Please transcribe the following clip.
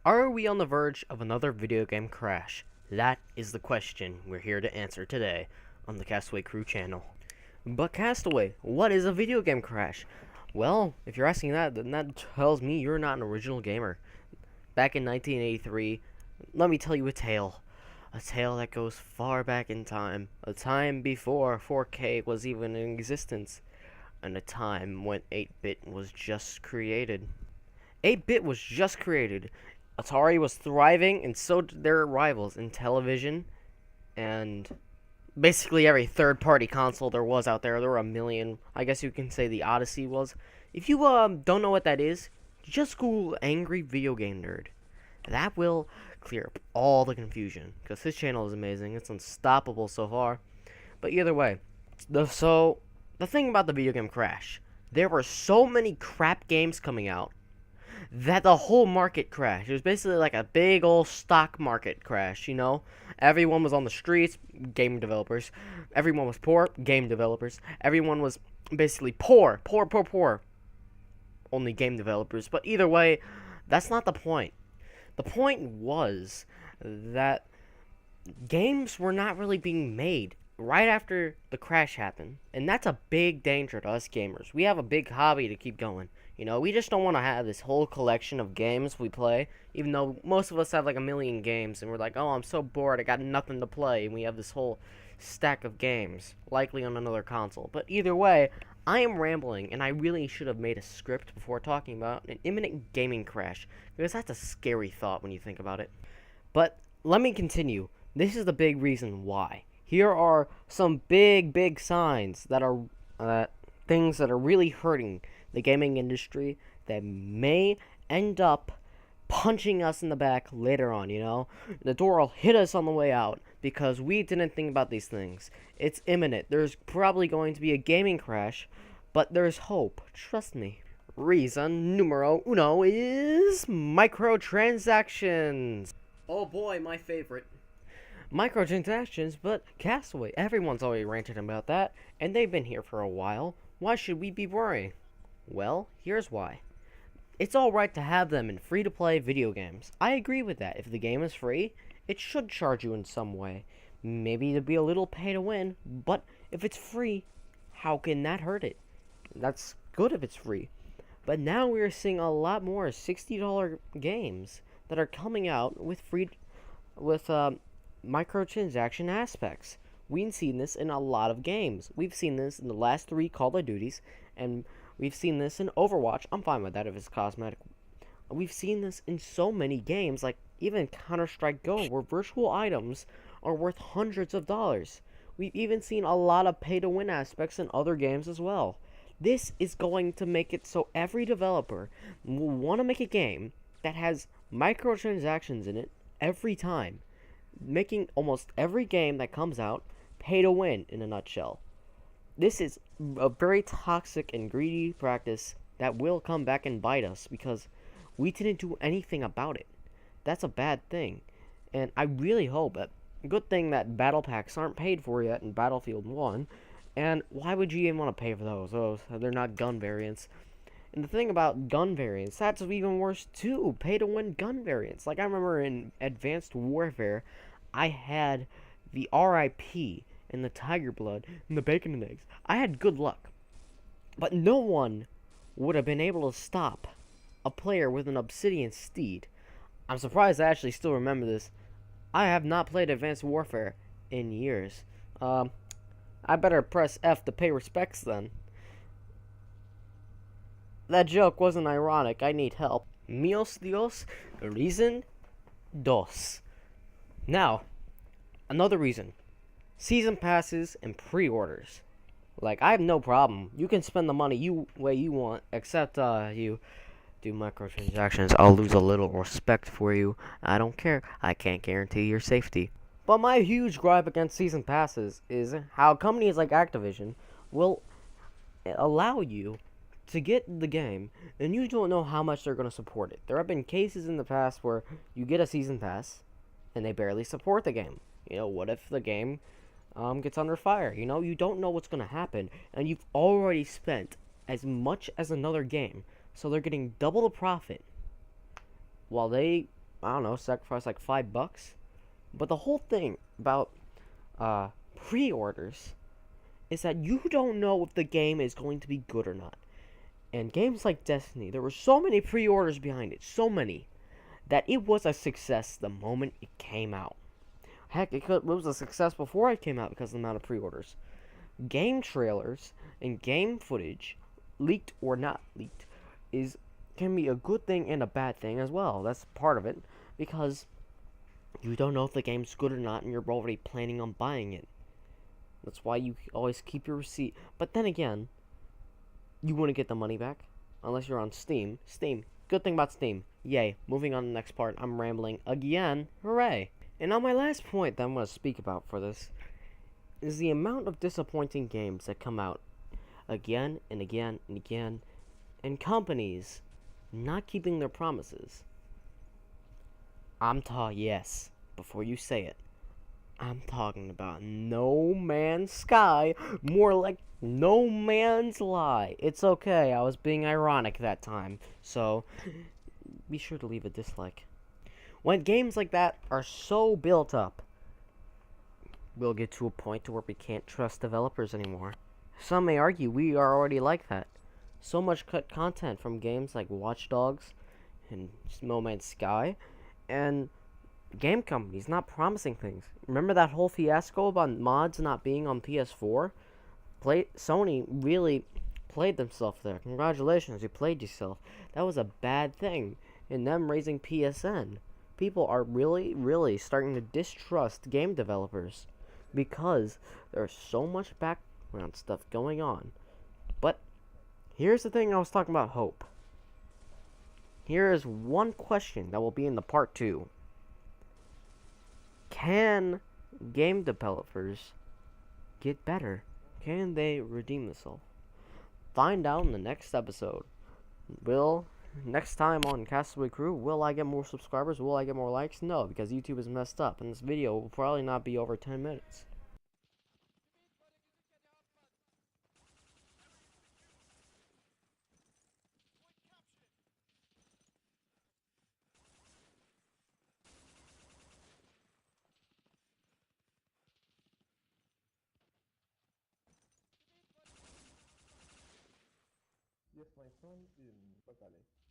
Are we on the verge of another video game crash? That is the question we're here to answer today on the Castaway Crew channel. But Castaway, what is a video game crash? Well, if you're asking that, then that tells me you're not an original gamer. Back in 1983, let me tell you a tale. A tale that goes far back in time. A time before 4K was even in existence. And a time when 8-bit was just created. 8-bit was just created. Atari was thriving, and so did their rivals in television, and basically every third-party console there was out there. There were a million. I guess you can say the Odyssey was. If you don't know what that is, just Google Angry Video Game Nerd. That will clear up all the confusion, because his channel is amazing. It's unstoppable so far. But either way, the thing about the video game crash, there were so many crap games coming out that the whole market crashed. It was basically like a big old stock market crash, you know? Everyone was on the streets, game developers. Everyone was poor, game developers. Everyone was basically poor, only game developers. But either way, that's not the point. The point was that games were not really being made right after the crash happened. And that's a big danger to us gamers. We have a big hobby to keep going. You know, we just don't want to have this whole collection of games we play, even though most of us have like a million games, and we're like, oh, I'm so bored, I got nothing to play, and we have this whole stack of games, likely on another console. But either way, I am rambling, and I really should have made a script before talking about an imminent gaming crash, because that's a scary thought when you think about it. But let me continue. This is the big reason why. Here are some big signs that are things that are really hurting the gaming industry that may end up punching us in the back later on, you know? The door will hit us on the way out because we didn't think about these things. It's imminent. There's probably going to be a gaming crash, but there's hope. Trust me. Reason numero uno is microtransactions. Oh boy, my favorite. Microtransactions, but Castaway, everyone's already ranted about that, and they've been here for a while. Why should we be worrying? Well, here's why. It's alright to have them in free-to-play video games. I agree with that. If the game is free, it should charge you in some way. Maybe to be a little pay-to-win, but if it's free, how can that hurt it? That's good if it's free. But now we're seeing a lot more $60 games that are coming out with microtransaction aspects. We've seen this in a lot of games. We've seen this in the last 3 Call of Duties, and we've seen this in Overwatch. I'm fine with that if it's cosmetic. We've seen this in so many games, like even Counter-Strike Go, where virtual items are worth hundreds of dollars. We've even seen a lot of pay-to-win aspects in other games as well. This is going to make it so every developer will want to make a game that has microtransactions in it every time, making almost every game that comes out pay-to-win in a nutshell. This is a very toxic and greedy practice that will come back and bite us because we didn't do anything about it. That's a bad thing. And I really hope that, good thing that battle packs aren't paid for yet in Battlefield 1. And why would you even want to pay for those? They're not gun variants. And the thing about gun variants, that's even worse too. Pay-to-win gun variants. Like I remember in Advanced Warfare, I had the RIP and the Tiger Blood and the Bacon and Eggs. I had good luck. But no one would have been able to stop a player with an Obsidian Steed. I'm surprised I actually still remember this. I have not played Advanced Warfare in years. I better press F to pay respects then. That joke wasn't ironic. I need help. Míos Dios, reason dos. Now, another reason. Season passes and pre-orders. Like, I have no problem. You can spend the money way you want, except you do microtransactions. I'll lose a little respect for you. I don't care. I can't guarantee your safety. But my huge gripe against season passes is how companies like Activision will allow you to get the game, and you don't know how much they're going to support it. There have been cases in the past where you get a season pass, and they barely support the game. You know, what if the game gets under fire? You know, you don't know what's going to happen, and you've already spent as much as another game, so they're getting double the profit while they I don't know, sacrifice like $5. But the whole thing about pre-orders is that you don't know if the game is going to be good or not. And games like Destiny, there were so many pre-orders behind it, so many, that it was a success the moment it came out. Heck, it was a success before it came out because of the amount of pre-orders. Game trailers and game footage, leaked or not leaked, is can be a good thing and a bad thing as well. That's part of it because you don't know if the game's good or not, and you're already planning on buying it. That's why you always keep your receipt. But then again, you wouldn't get the money back unless you're on Steam. Steam, good thing about Steam. Yay. Moving on to the next part. I'm rambling again. Hooray. And now my last point that I'm going to speak about for this is the amount of disappointing games that come out again and again and again, and companies not keeping their promises. Yes, before you say it, I'm talking about No Man's Sky, more like No Man's Lie. It's okay, I was being ironic that time, so be sure to leave a dislike. When games like that are so built up, we'll get to a point to where we can't trust developers anymore. Some may argue we are already like that. So much cut content from games like Watch Dogs and No Man's Sky, and game companies not promising things. Remember that whole fiasco about mods not being on PS4? Sony really played themselves there. Congratulations, you played yourself. That was a bad thing. And them raising PSN. People are really, really starting to distrust game developers because there's so much background stuff going on. But here's the thing I was talking about hope. Here is one question that will be in the part 2. Can game developers get better? Can they redeem themselves? Find out in the next episode. Next time on Castaway Crew, will I get more subscribers? Will I get more likes? No, because YouTube is messed up, and this video will probably not be over 10 minutes. Yes, my son in Bagale.